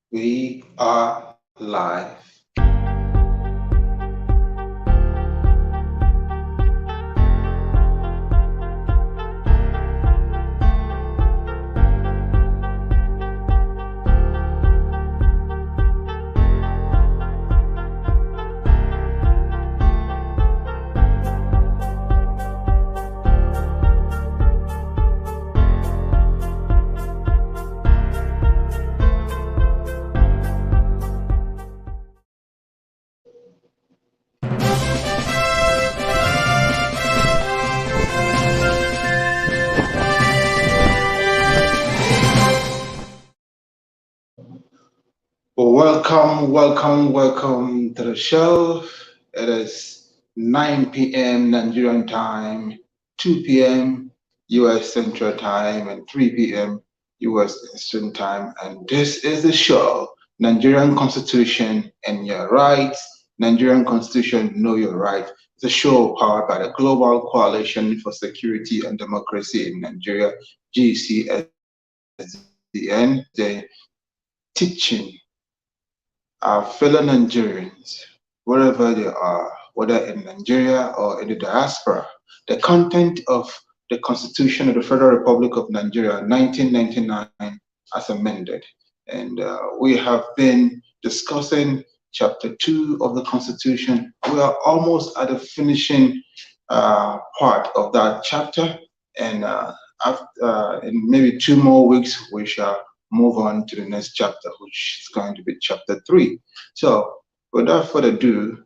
We are live. Welcome to the show. It is 9 p.m. Nigerian time, 2 p.m. US Central Time, and 3 p.m. US Eastern Time. And this is the show, Nigerian Constitution and Your Rights. Nigerian Constitution, Know Your Right. It's a show powered by the Global Coalition for Security and Democracy in Nigeria, GCSDN, the teaching our fellow Nigerians, wherever they are, whether in Nigeria or in the diaspora, the content of the Constitution of the Federal Republic of Nigeria, 1999, as amended. And we have been discussing Chapter 2 of the Constitution. We are almost at the finishing part of that chapter. And in maybe 2 more weeks, we shall move on to the next chapter, which is going to be chapter 3. So, without further ado,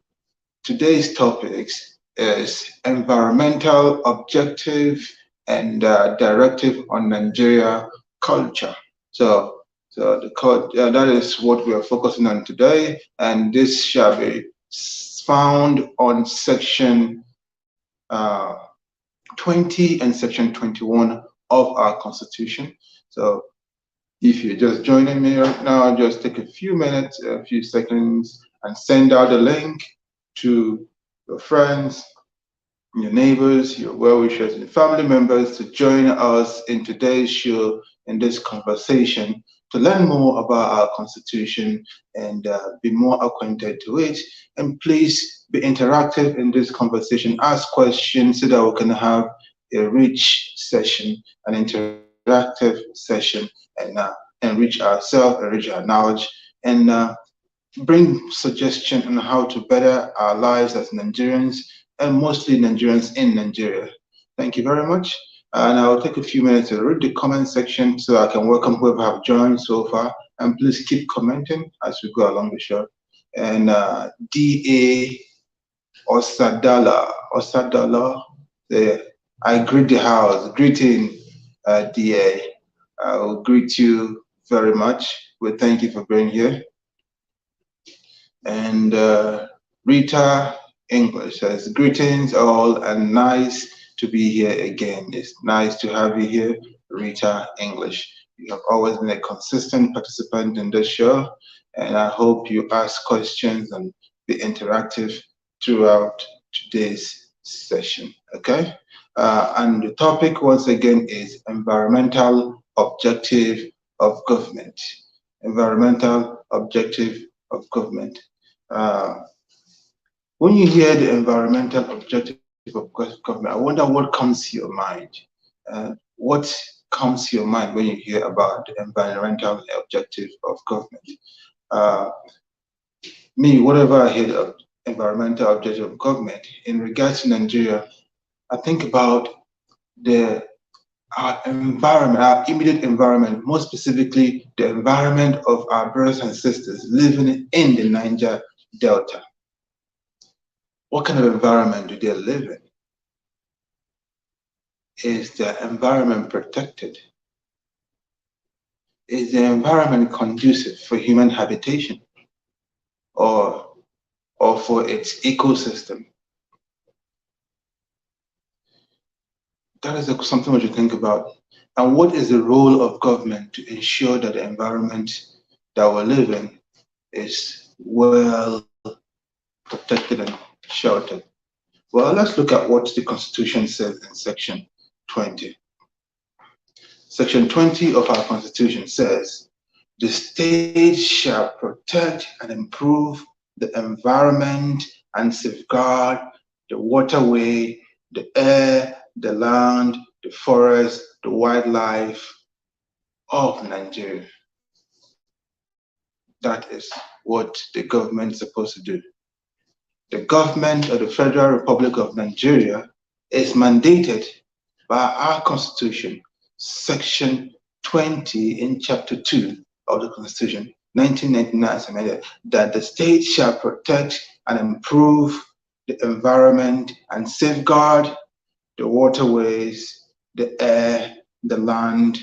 today's topics is environmental objective and directive on Nigeria culture. So that is what we are focusing on today, and this shall be found on section 20 and section 21 of our Constitution. So if you're just joining me right now, just take a few minutes, a few seconds, and send out the link to your friends, your neighbors, your well-wishers, and family members to join us in today's show, in this conversation, to learn more about our Constitution and be more acquainted to it. And please be interactive in this conversation. Ask questions so that we can have a rich session, an interactive session, and enrich ourselves, enrich our knowledge, and bring suggestions on how to better our lives as Nigerians, and mostly Nigerians in Nigeria. Thank you very much. And I'll take a few minutes to read the comment section so I can welcome whoever have joined so far. And please keep commenting as we go along the show. And D.A. Osadala, I greet the house. Greeting, D.A. I will greet you very much. We thank you for being here. And Rita English says, greetings all, and nice to be here again. It's nice to have you here, Rita English. You have always been a consistent participant in this show, and I hope you ask questions and be interactive throughout today's session, okay? And the topic, once again, is environmental objective of government. Environmental objective of government. When you hear the environmental objective of government, I wonder what comes to your mind. What comes to your mind when you hear about the environmental objective of government? Me, whatever I hear of environmental objective of government, in regards to Nigeria, I think about our environment, our immediate environment, more specifically the environment of our brothers and sisters living in the Niger Delta. What kind of environment do they live in? Is the environment protected? Is the environment conducive for human habitation or for its ecosystem? That is something we should think about. And what is the role of government to ensure that the environment that we live in is well protected and sheltered? Well, let's look at what the Constitution says in section 20. Section 20 of our Constitution says, The state shall protect and improve the environment and safeguard the waterway, the air, the land, the forest, the wildlife of Nigeria. That is what the government is supposed to do. The government of the Federal Republic of Nigeria is mandated by our Constitution, Section 20 in Chapter 2 of the Constitution, 1999 amended, that the state shall protect and improve the environment and safeguard the waterways, the air, the land,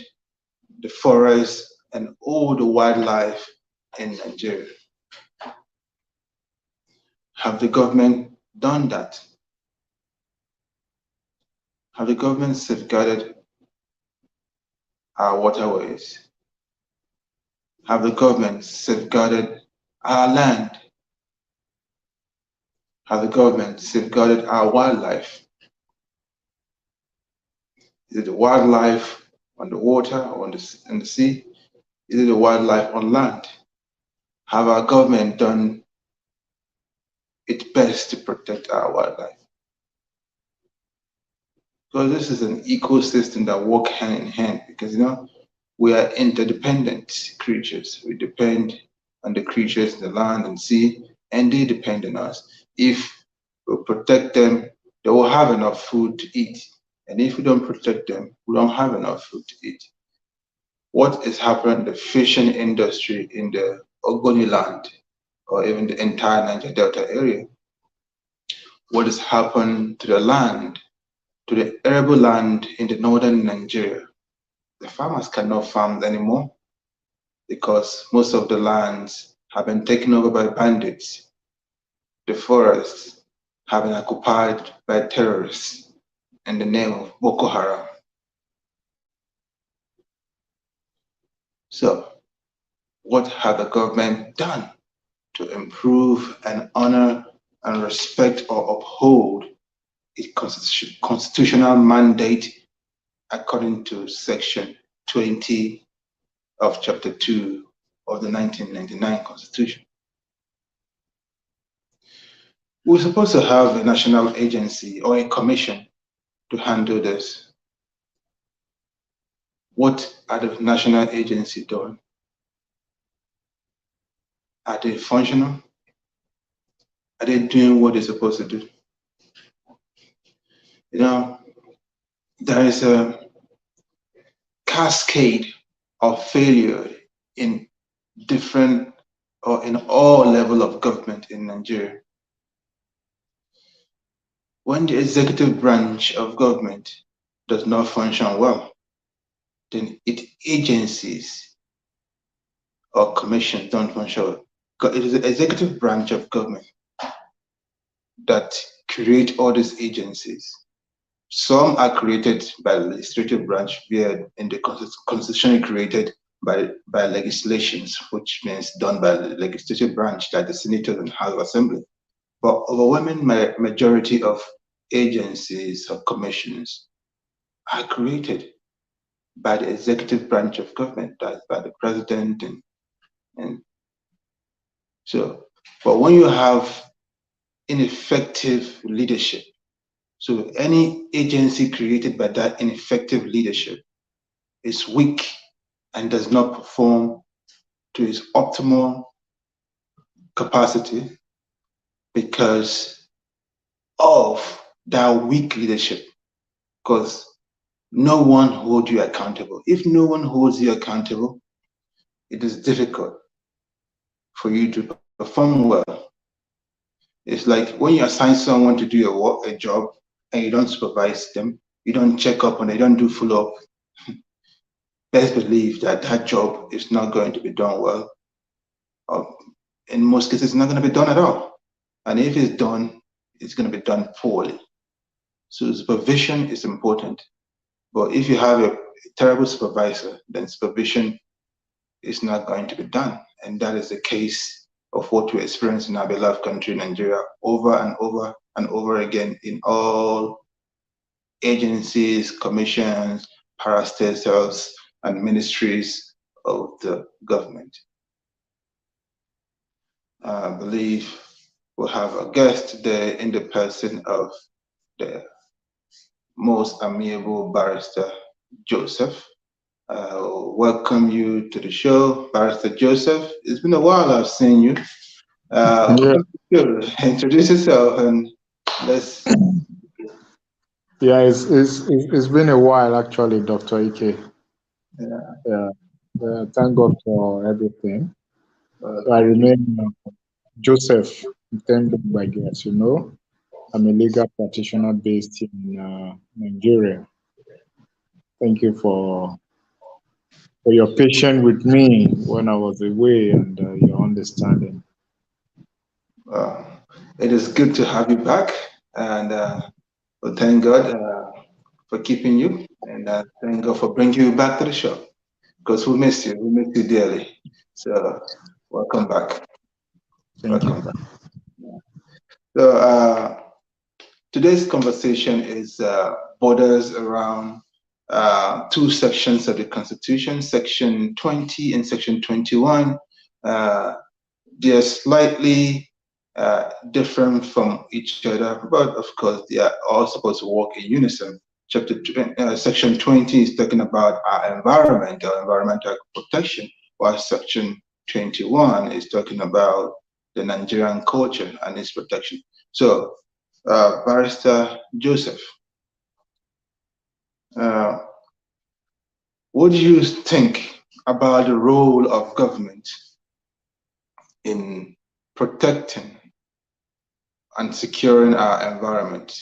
the forest, and all the wildlife in Nigeria. Have the government done that? Have the government safeguarded our waterways? Have the government safeguarded our land? Have the government safeguarded our wildlife? Is it the wildlife on the water or in the sea? Is it the wildlife on land? Have our government done its best to protect our wildlife? Because this is an ecosystem that works hand in hand, because we are interdependent creatures. We depend on the creatures in the land and sea, and they depend on us. If we protect them, they will have enough food to eat. And if we don't protect them, we don't have enough food to eat. What is happening in the fishing industry in the Ogoni land, or even the entire Niger Delta area? What has happened to the land, to the arable land in the northern Nigeria? The farmers cannot farm anymore because most of the lands have been taken over by bandits. The forests have been occupied by terrorists in the name of Boko Haram. So, what has the government done to improve and honor and respect or uphold its constitutional mandate according to Section 20 of Chapter 2 of the 1999 Constitution? We're supposed to have a national agency or a commission to handle this. What are the national agencies doing? Are they functional? Are they doing what they're supposed to do? There is a cascade of failure in different or in all level of government in Nigeria. When the executive branch of government does not function well, then its agencies or commissions don't function well. It is the executive branch of government that create all these agencies. Some are created by the legislative branch via in the constitution created by legislations, which means done by the legislative branch, like the senators and House of Assembly. But overwhelming majority of agencies or commissions are created by the executive branch of government, that's by the president and so. But when you have ineffective leadership, so any agency created by that ineffective leadership is weak and does not perform to its optimal capacity because of that weak leadership. Because no one holds you accountable. If no one holds you accountable, it is difficult for you to perform well. It's like when you assign someone to do a job and you don't supervise them, you don't check up on it, you don't do follow-up, best believe that that job is not going to be done well. In most cases, it's not going to be done at all. And if it's done, it's going to be done poorly. So supervision is important. But if you have a terrible supervisor, then supervision is not going to be done. And that is the case of what we experience in our beloved country, Nigeria, over and over and over again in all agencies, commissions, parastatals, and ministries of the government. I believe we'll have a guest today in the person of the most amiable barrister, Joseph. Welcome you to the show, Barrister Joseph. It's been a while I've seen you. Introduce yourself and let's. Yeah, it's been a while actually, Dr. Ikeh. Yeah. Thank God for everything. So I remain Joseph by guess, I'm a legal practitioner based in Nigeria. Thank you for your patience with me when I was away and your understanding. It is good to have you back, and well, thank God for keeping you, and thank God for bringing you back to the show, because we miss you dearly. So welcome back. Thank you. Back. So today's conversation is borders around two sections of the Constitution, Section 20 and Section 21. They're slightly different from each other, but of course they are all supposed to work in unison. Section 20 is talking about our environmental protection, while Section 21 is talking about the Nigerian culture and its protection. So, Barrister Joseph, what do you think about the role of government in protecting and securing our environment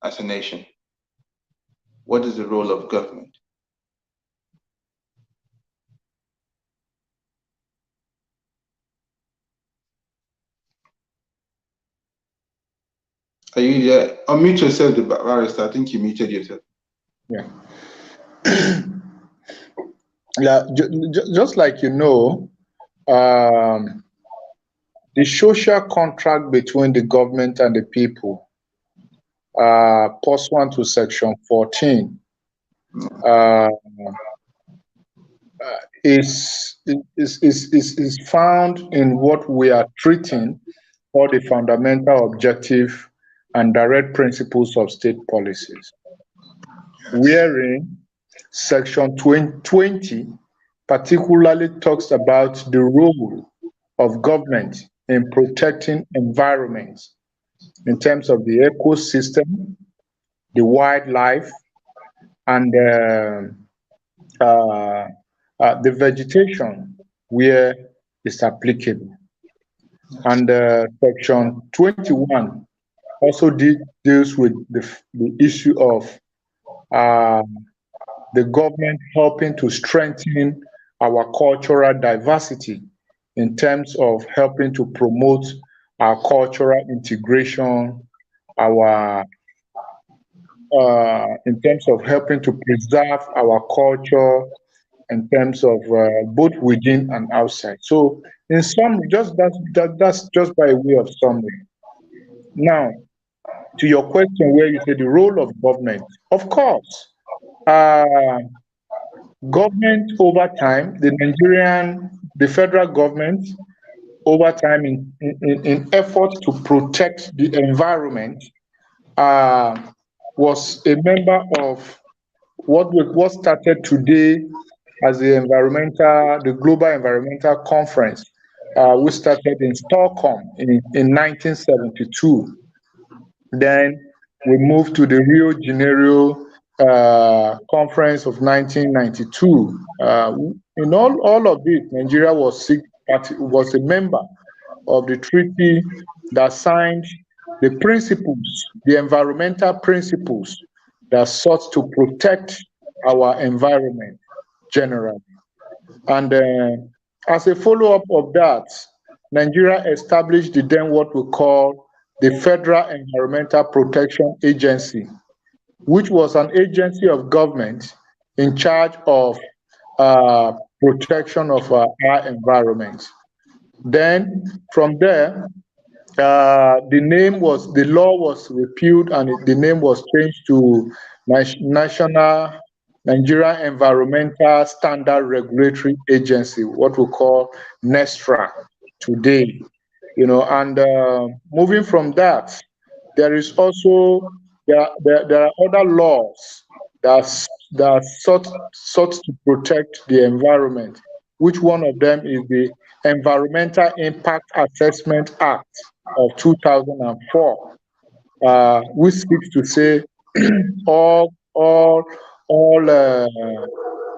as a nation? What is the role of government? Are you there? Unmute yourself, the barrister. I think you muted yourself. Yeah. Yeah, just like the social contract between the government and the people, pursuant to Section 14, is found in what we are treating all the fundamental objective and direct principles of state policies, wherein Section 20 particularly talks about the role of government in protecting environments in terms of the ecosystem, the wildlife, and the vegetation where it's applicable. And Section 21 also deals with the issue of the government helping to strengthen our cultural diversity in terms of helping to promote our cultural integration, in terms of helping to preserve our culture, in terms of both within and outside. So, in summary, that's just by way of summary. Now, to your question, where you say the role of government, of course, government over time, the federal government over time, in effort to protect the environment, was a member of what started today as the Global Environmental Conference, which started in Stockholm in 1972. Then we moved to the Rio de Janeiro Conference of 1992. In all of it, Nigeria was a member of the treaty that signed the principles, the environmental principles that sought to protect our environment generally. And as a follow-up of that, Nigeria established the then what we call the Federal Environmental Protection Agency, which was an agency of government in charge of protection of our environment. Then from there, the law was repealed and the name was changed to National Nigeria Environmental Standard Regulatory Agency, what we call NESTRA today. And moving from that, there is also there are other laws that sought to protect the environment. Which one of them is the Environmental Impact Assessment Act of 2004, which seeks to say all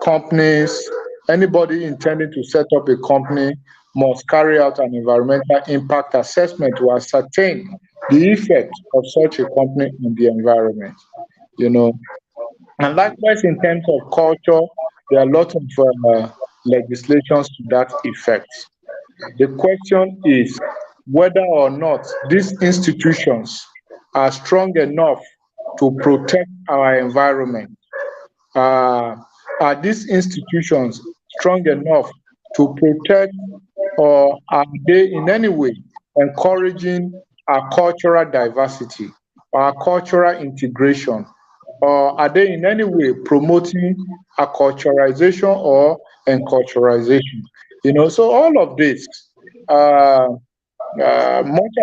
companies, anybody intending to set up a company must carry out an environmental impact assessment to ascertain the effect of such a company on the environment. And likewise, in terms of culture, there are a lot of legislations to that effect. The question is whether or not these institutions are strong enough to protect our environment. Are these institutions strong enough to protect, or are they in any way encouraging our cultural diversity, our cultural integration, or are they in any way promoting acculturation or enculturization? So all of this, much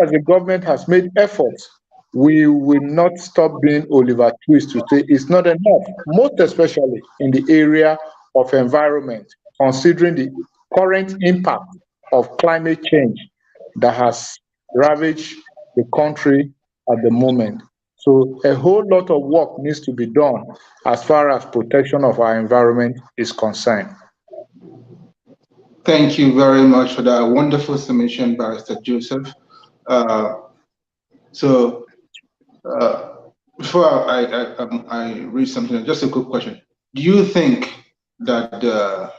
as the government has made efforts, we will not stop being Oliver Twist to say it's not enough, most especially in the area of environment, considering the current impact of climate change that has ravaged the country at the moment. So a whole lot of work needs to be done as far as protection of our environment is concerned. Thank you very much for that wonderful summation, Barrister Joseph. Before I read something, just a quick question. Do you think that the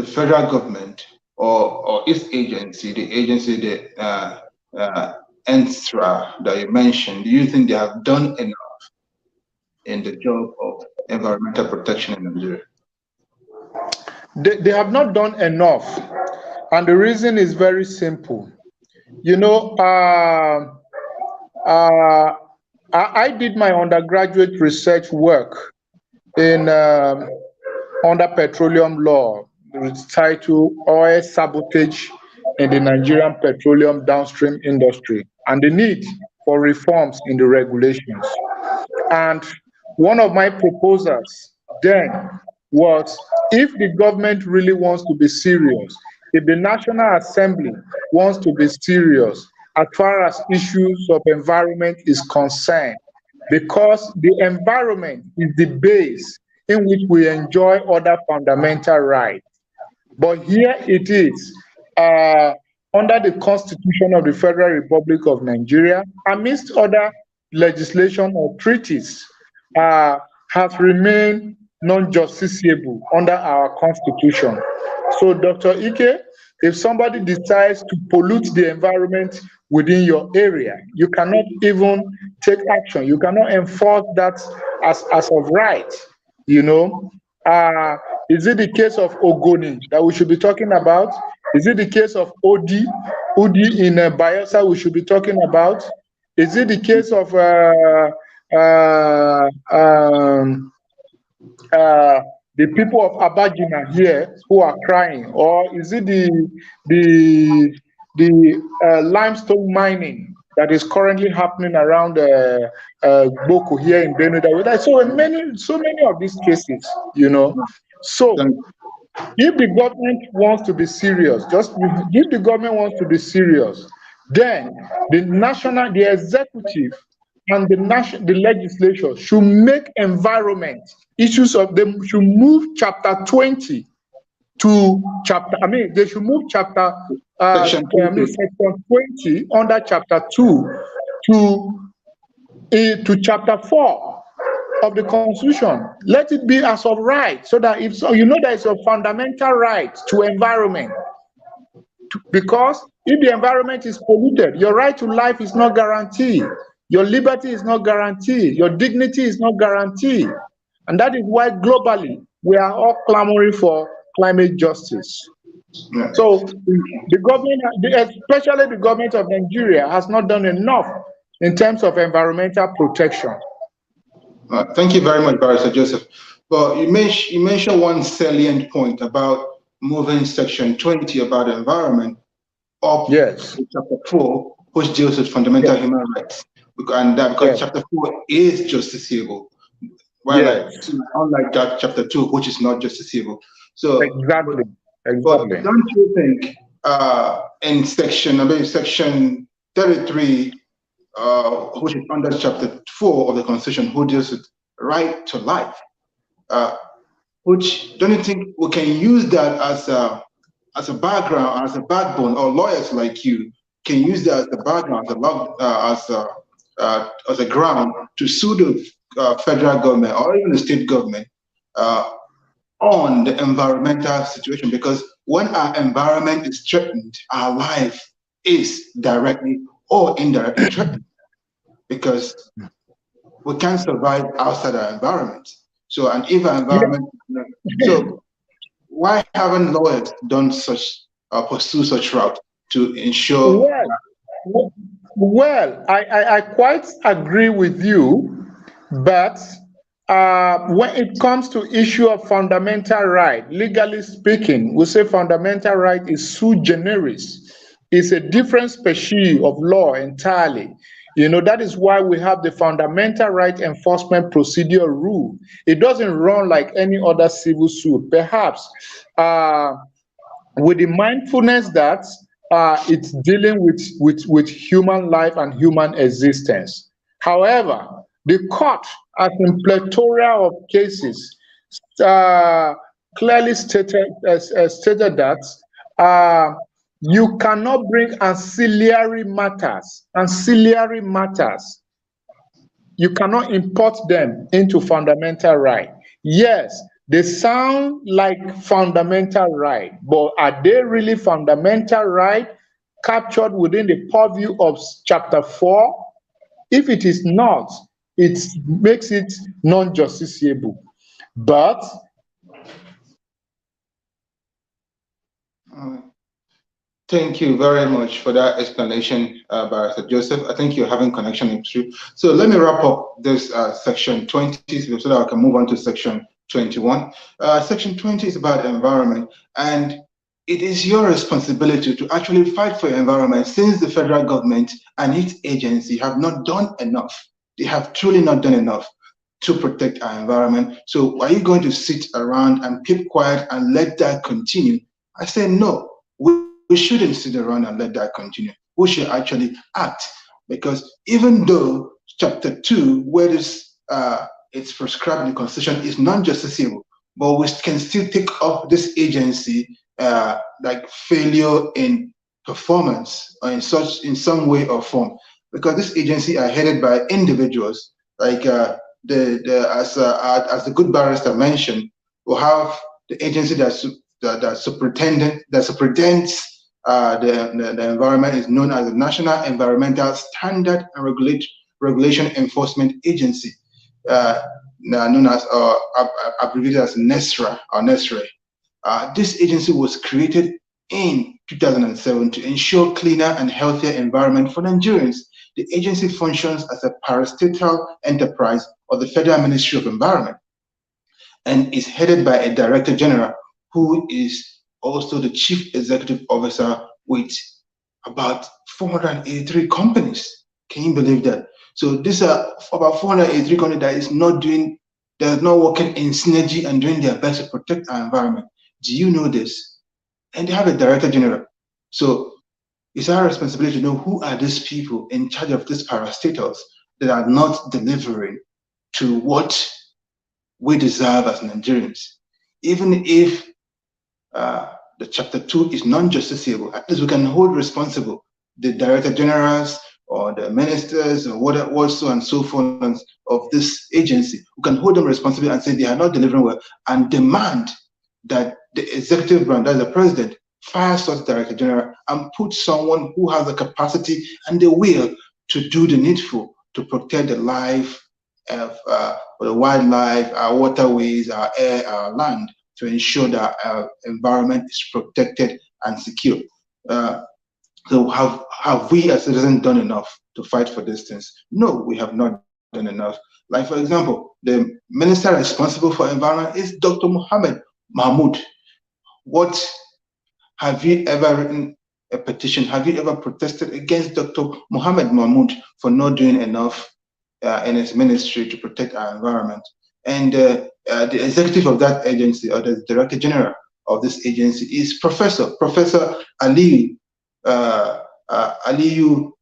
federal government or its agency, the agency, the NSTRA that you mentioned, do you think they have done enough in the job of environmental protection in Nigeria? They have not done enough, and the reason is very simple. I did my undergraduate research work in under petroleum law, with title Oil Sabotage in the Nigerian Petroleum Downstream Industry and the need for reforms in the regulations. And one of my proposals then was, if the government really wants to be serious, if the National Assembly wants to be serious as far as issues of environment is concerned, because the environment is the base in which we enjoy other fundamental rights. But here it is, under the Constitution of the Federal Republic of Nigeria, amidst other legislation or treaties, has remained non-justiciable under our Constitution. So, Dr. Ikeh, if somebody decides to pollute the environment within your area, you cannot even take action. You cannot enforce that as of right. Is it the case of Ogoni that we should be talking about? Is it the case of Udi in Bayelsa we should be talking about? Is it the case of the people of Abagina here who are crying, or is it the limestone mining that is currently happening around Boko here in Benue? So many of these cases, So if the government wants to be serious, if the government wants to be serious, then the executive and the legislature should make environment issues of them, should move chapter 20 to chapter, they should move chapter section 20 under chapter 2 to chapter 4 of the Constitution. Let it be as of right, so that if there is a fundamental right to environment. Because if the environment is polluted, your right to life is not guaranteed. Your liberty is not guaranteed. Your dignity is not guaranteed. And that is why globally we are all clamoring for climate justice. Yeah. So the government, especially the government of Nigeria, has not done enough in terms of environmental protection. Thank you very much, Barrister Joseph. But you mentioned one salient point about moving section 20 about the environment up Yes. to chapter 4, which deals with fundamental Yes. human rights. And that because Yes. chapter 4 is justiciable, while Yes. unlike that chapter 2, which is not justiciable. So, Exactly. but Exactly. don't you think in section 33, which is under chapter 4 of the Constitution, who deals with right to life, uh, which don't you think we can use that as a background, as a backbone, or lawyers like you can use that as a background, as a ground to sue the federal government or even the state government uh, on the environmental situation? Because when our environment is threatened, our life is directly or indirectly threatened, because we can't survive outside our environment. So, and if our Yeah. environment, so why haven't lawyers done such, pursue such route to ensure? Well, well, I quite agree with you, but when it comes to issue of fundamental right, legally speaking, we say fundamental right is sui generis. It's a different species of law entirely. That is why we have the fundamental right enforcement procedure rule. It doesn't run like any other civil suit. Perhaps uh, with the mindfulness that it's dealing with human life and human existence. However, the court, as in plethora of cases, uh, clearly stated that uh, you cannot bring ancillary matters. Ancillary matters, you cannot import them into fundamental right. Yes, they sound like fundamental right, but are they really fundamental right captured within the purview of chapter 4? If it is not, it makes it non-justiciable. But uh, Thank you very much for that explanation, Barrister Joseph. I think you're having connection issue. So let me wrap up this section 20 so that I can move on to section 21. Section 20 is about environment, and it is your responsibility to actually fight for your environment, since the federal government and its agency have not done enough. They have truly not done enough to protect our environment. So are you going to sit around and keep quiet and let that continue? I say no. We shouldn't sit around and let that continue. We should actually act, because even though chapter 2, where this it's prescribed in the Constitution, is non-justiciable, but we can still take up this agency like failure in performance or in some way or form, because this agency are headed by individuals like as the good barrister mentioned, we have the agency that superintends the environment, is known as the National Environmental Standard and Regulation Enforcement Agency, known as abbreviated as NESRA or NESRE. This agency was created in 2007 to ensure cleaner and healthier environment for Nigerians. The agency functions as a parastatal enterprise of the Federal Ministry of Environment and is headed by a Director General who is also the Chief Executive Officer with about 483 companies. Can you believe that? So these are about 483 companies that is not working in synergy and doing their best to protect our environment. Do you know this? And they have a Director General. So it's our responsibility to know who are these people in charge of these parastatals that are not delivering to what we deserve as Nigerians. Even if the chapter 2 is non-justiciable, at least we can hold responsible the director generals or the ministers or whatever, so and so forth of this agency. We can hold them responsible and say they are not delivering well, and demand that the executive branch, that is the president, fire such director general and put someone who has the capacity and the will to do the needful to protect the life of the wildlife, our waterways, our air, our land, to ensure that our environment is protected and secure. Uh, so have we as citizens done enough to fight for these things? No, we have not done enough. Like, for example, the minister responsible for environment is Dr. Mohammed Mahmoud. What have you ever written a petition? Have you ever protested against Dr. Mohammed Mahmoud for not doing enough in his ministry to protect our environment? And the executive of that agency, or the director general of this agency, is Professor Aliyu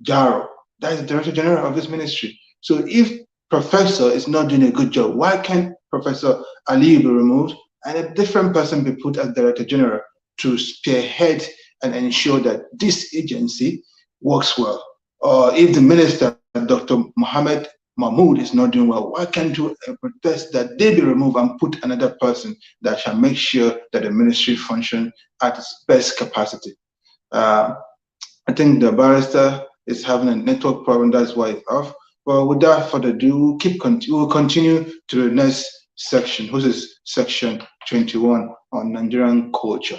Jaro. That is the director general of this ministry. So if Professor is not doing a good job, why can't Professor Aliyu be removed and a different person be put as director general to spearhead and ensure that this agency works well? Or if the minister, Dr. Mohammed Mahmoud, is not doing well, why can't you protest that they be removed and put another person that shall make sure that the ministry function at its best capacity? I think the barrister is having a network problem, that's why it's off. But without further ado, we'll continue to the next section, which is section 21 on Nigerian culture.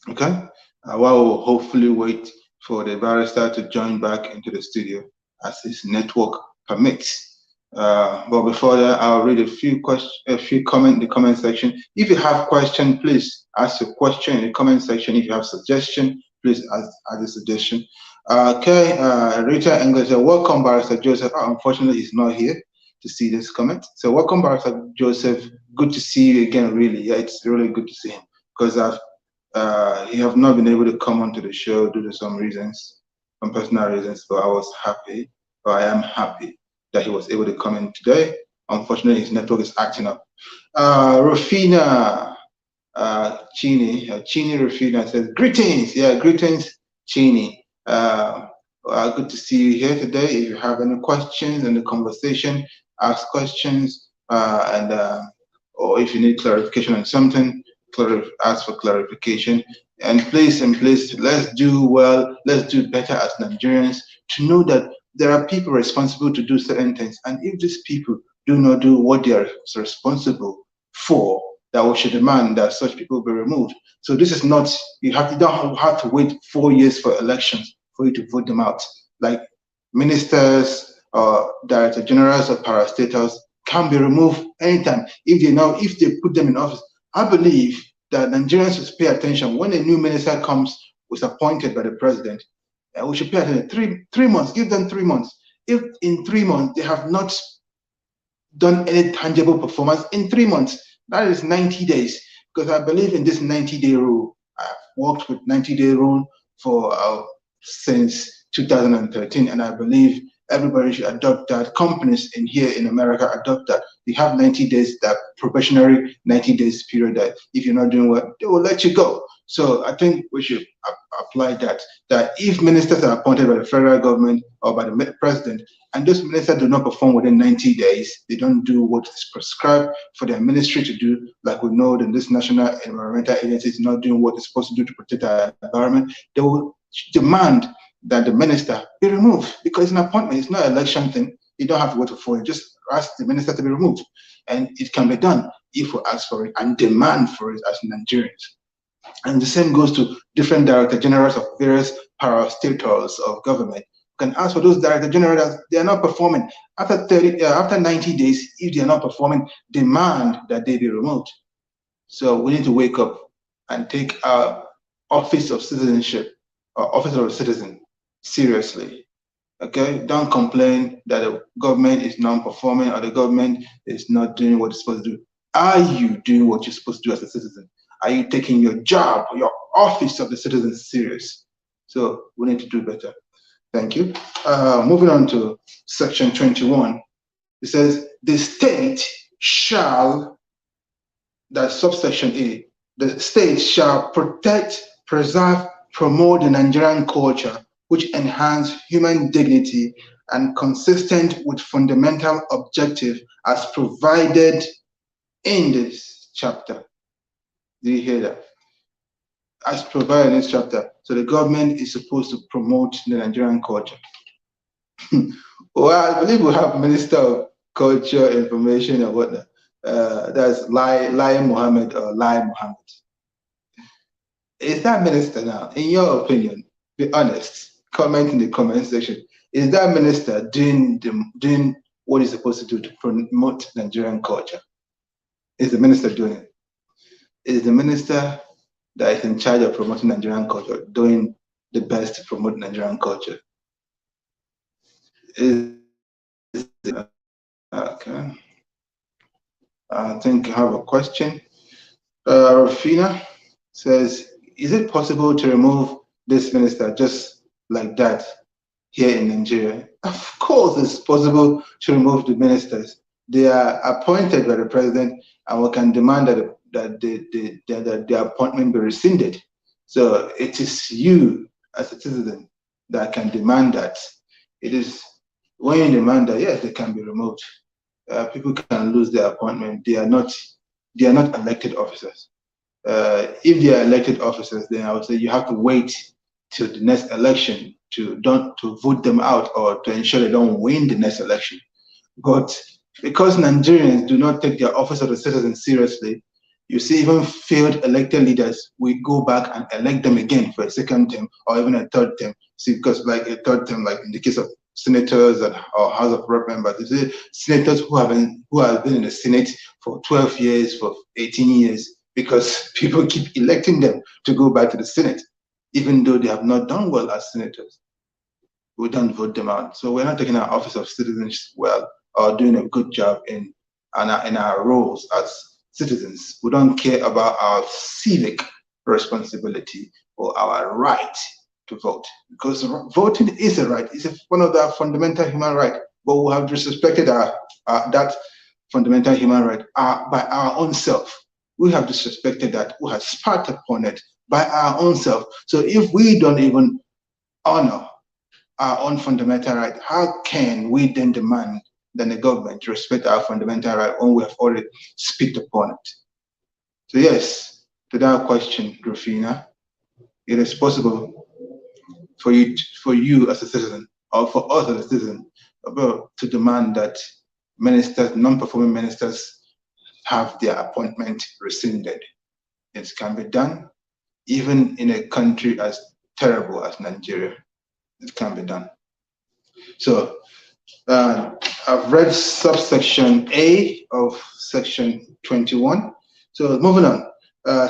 Okay? While we'll hopefully wait for the barrister to join back into the studio as his network permits. But before that, I'll read a few comments in the comment section. If you have question, please ask your question in the comment section. If you have suggestion, please add a suggestion. Okay, Rita English, welcome, Barrister Joseph. Unfortunately, he's not here to see this comment. So welcome, Barrister Joseph. Good to see you again, really. Yeah, it's really good to see him, because he have not been able to come onto the show due to some reasons, some personal reasons, but I am happy that he was able to come in today. Unfortunately, his network is acting up. Rufina Chini Rufina says, greetings. Yeah, greetings, Chini. Good to see you here today. If you have any questions in the conversation, ask questions, or if you need clarification on something, ask for clarification. And please, let's do well, let's do better as Nigerians, to know that there are people responsible to do certain things. And if these people do not do what they are responsible for, that we should demand that such people be removed. So this is not, you don't have to wait 4 years for elections for you to vote them out. Like ministers or director generals or parastatals can be removed anytime if they put them in office. I believe that Nigerians should pay attention when a new minister was appointed by the president. We should pay attention. 3 months, give them 3 months. If in 3 months they have not done any tangible performance in 3 months, that is 90 days. Because I believe in this 90-day rule. I've worked with 90-day rule for since 2013, and I believe everybody should adopt that. Companies here in America adopt that. They have 90 days, that probationary 90 days period, that if you're not doing well, they will let you go. So I think we should apply that if ministers are appointed by the federal government or by the president, and those ministers do not perform within 90 days, they don't do what is prescribed for their ministry to do, like we know that this National Environmental Agency is not doing what it's supposed to do to protect our environment, they will demand that the minister be removed, because it's an appointment, it's not an election thing. You don't have to wait for 4 years, just ask the minister to be removed. And it can be done if we ask for it and demand for it as Nigerians. And the same goes to different director generals of various parastatals of government. You can ask for those director generals that they are not performing. After 90 days, if they are not performing, demand that they be removed. So we need to wake up and take our office of citizenship, or office of a citizen, seriously. Okay, don't complain that the government is non-performing or the government is not doing what it's supposed to do. Are you doing what you're supposed to do as a citizen? Are you taking your job, your office of the citizen serious? So we need to do better. Thank you. Moving on to section 21. It says, the state shall, that's subsection A, the state shall protect, preserve, promote the Nigerian culture, which enhance human dignity and consistent with fundamental objective as provided in this chapter. Do you hear that? As provided in this chapter. So the government is supposed to promote the Nigerian culture. Well, I believe we have Minister of Culture, Information, and whatnot. That's Lai Mohammed or Lai Mohammed. Is that minister now, in your opinion, be honest, comment in the comment section, is that minister doing what he's supposed to do to promote Nigerian culture? Is the minister doing it? Is the minister that is in charge of promoting Nigerian culture doing the best to promote Nigerian culture? Okay. I think I have a question. Rafina says, is it possible to remove this minister just like that here in Nigeria? Of course, it's possible to remove the ministers. They are appointed by the president, and we can demand that their appointment be rescinded. So it is you as a citizen that can demand that. It is when you demand that, yes, they can be removed. People can lose their appointment. They are not elected officers. If they are elected officers, then I would say you have to wait till the next election to vote them out or to ensure they don't win the next election. But because Nigerians do not take their office of the citizen seriously, you see even failed elected leaders, we go back and elect them again for a second term or even a third term. See, because like a third term, like in the case of senators or House of Rep members, you see senators who have been in the Senate for 12 years, for 18 years, because people keep electing them to go back to the Senate, even though they have not done well as senators. We don't vote them out. So we're not taking our office of citizens well or doing a good job in our roles as citizens. We don't care about our civic responsibility or our right to vote, because voting is a right. It's one of the fundamental human rights, but we have disrespected that fundamental human right by our own self. We have disrespected that. We have spat upon it by our own self. So if we don't even honor our own fundamental right, how can we then demand that the government respect our fundamental right when we have already speak upon it? So yes, to that question, Rufina, it is possible for you as a citizen, or for us as a citizen, to demand that ministers, non-performing ministers, have their appointment rescinded. It can be done, even in a country as terrible as Nigeria. It can be done. So I've read subsection A of section 21. So moving on,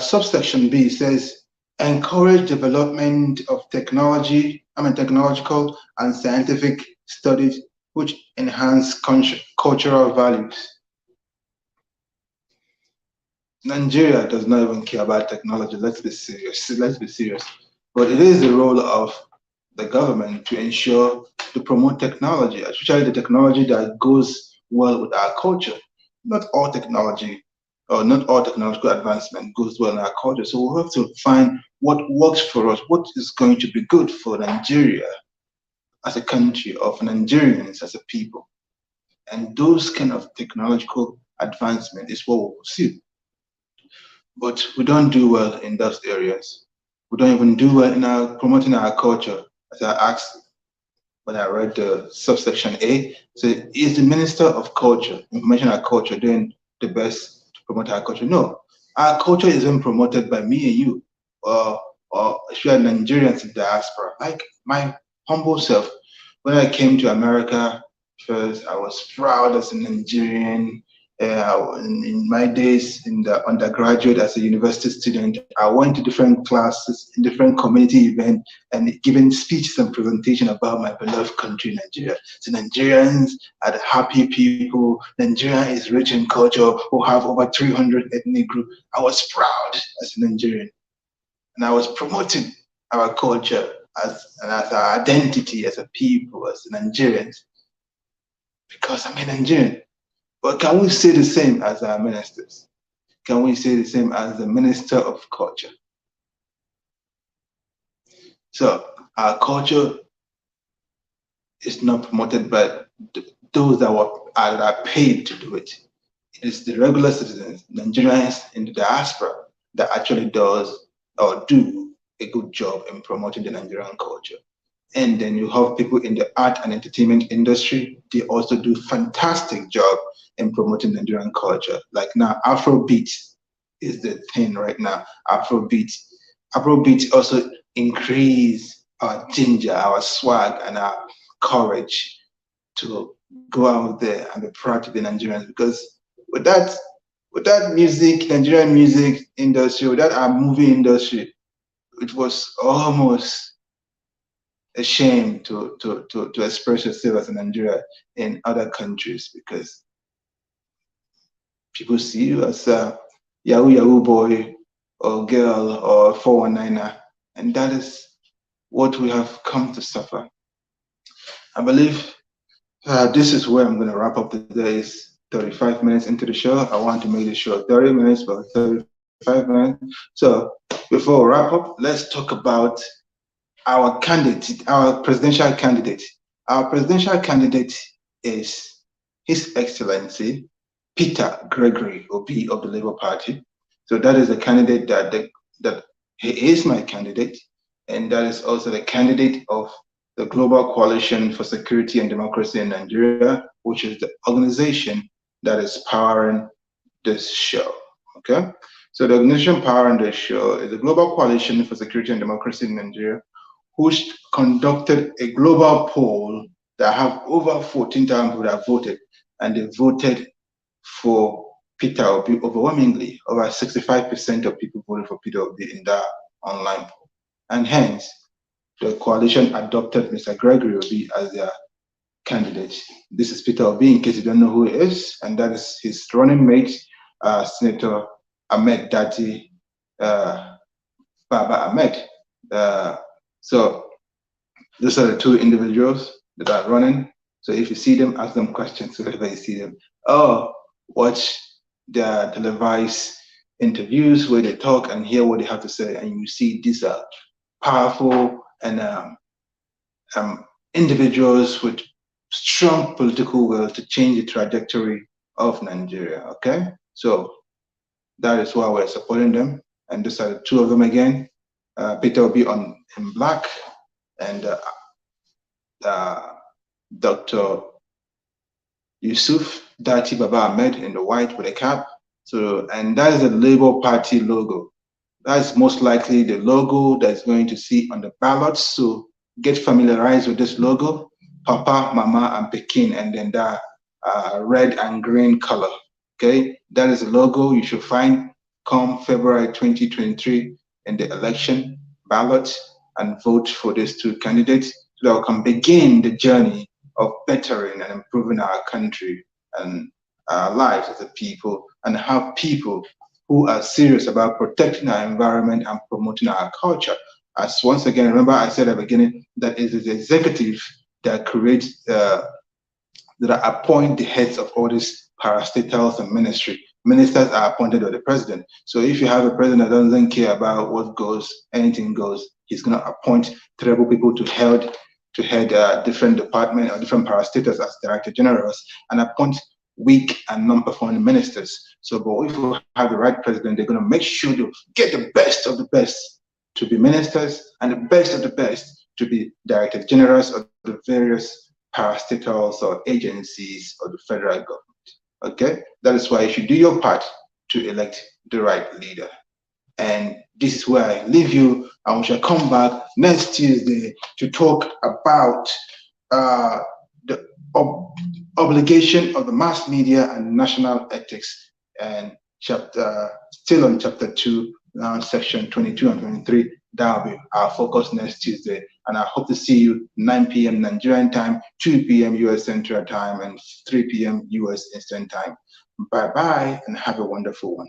subsection B says, encourage development of technological and scientific studies which enhance cultural values. Nigeria does not even care about technology. Let's be serious. Let's be serious. But it is the role of the government to ensure to promote technology, especially the technology that goes well with our culture. Not all technology or not all technological advancement goes well in our culture. So we have to find what works for us, what is going to be good for Nigeria as a country, of Nigerians as a people. And those kind of technological advancement is what we will see. But we don't do well in those areas. We don't even do well in promoting our culture. As I asked when I read the subsection A, so is the Minister of Culture, Information and Culture, doing the best to promote our culture? No, our culture isn't promoted by me and you, or especially Nigerians in diaspora. Like my humble self, when I came to America first, I was proud as a Nigerian. In my days in the undergraduate as a university student, I went to different classes, in different community events, and giving speeches and presentation about my beloved country, Nigeria. So Nigerians are the happy people. Nigeria is rich in culture. We have over 300 ethnic groups. I was proud as a Nigerian, and I was promoting our culture as our identity as a people, as Nigerians, because I'm a Nigerian. But can we say the same as our ministers? Can we say the same as the Minister of Culture? So our culture is not promoted by those that are paid to do it. It is the regular citizens, Nigerians in the diaspora, that actually does or do a good job in promoting the Nigerian culture. And then you have people in the art and entertainment industry. They also do fantastic job in promoting Nigerian culture. Like now, Afrobeat is the thing right now. Afrobeat also increase our ginger, our swag, and our courage to go out there and be proud to be Nigerians, because with that music, Nigerian music industry, with that our movie industry, it was almost a shame to express yourself as a Nigerian in other countries, because people see you as a Yahoo boy or girl or 419er, and that is what we have come to suffer. I believe this is where I'm going to wrap up today. It's 35 minutes into the show. I want to make the show 30 minutes, but 35 minutes. So before we wrap up, let's talk about our candidate, our presidential candidate. Our presidential candidate is His Excellency Peter Gregory Obi of the Labour Party. So that is the candidate that he is my candidate, and that is also the candidate of the Global Coalition for Security and Democracy in Nigeria, which is the organization that is powering this show. Okay, so the organization powering this show is the Global Coalition for Security and Democracy in Nigeria, which conducted a global poll that have over 14,000 people that voted, and they voted for Peter Obi overwhelmingly. Over 65% of people voted for Peter Obi in that online poll, and hence the coalition adopted Mr. Gregory Obi as their candidate. This is Peter Obi, in case you don't know who he is, and that is his running mate, Senator Ahmed Dati Baba Ahmed. So those are the two individuals that are running. So if you see them, ask them questions whenever you see them. Or watch their televised interviews where they talk and hear what they have to say, and you see these are powerful and individuals with strong political will to change the trajectory of Nigeria. Okay, so that is why we're supporting them, and these are the two of them again. Peter Obi in black, and Dr. Yusuf Dati Baba Ahmed in the white with a cap. So, and that is the Labour Party logo. That's most likely the logo that's going to see on the ballots. So get familiarized with this logo, Papa, Mama, and Pekin, and then that red and green color. Okay, that is the logo you should find come February 2023 in the election ballot, and vote for these two candidates so that we can begin the journey of bettering and improving our country and our lives as a people, and have people who are serious about protecting our environment and promoting our culture. As once again, remember I said at the beginning that it is the executive that creates, that appoint the heads of all these parastatals and ministry. Ministers are appointed by the president. So if you have a president that doesn't care about what goes, anything goes, he's going to appoint terrible people to head different departments or different parastatals as director generals, and appoint weak and non-performing ministers. So, but if you have the right president, they're going to make sure to get the best of the best to be ministers, and the best of the best to be director generals of the various parastatals or agencies of the federal government. Okay, that is why you should do your part to elect the right leader. And this is where I leave you, and we shall come back next Tuesday to talk about the obligation of the mass media and national ethics, and still on chapter 2, now section 22 and 23. That will be our focus next Tuesday, and I hope to see you 9 p.m. Nigerian time, 2 p.m. US Central Time, and 3 p.m. US Eastern Time. Bye-bye, and have a wonderful one.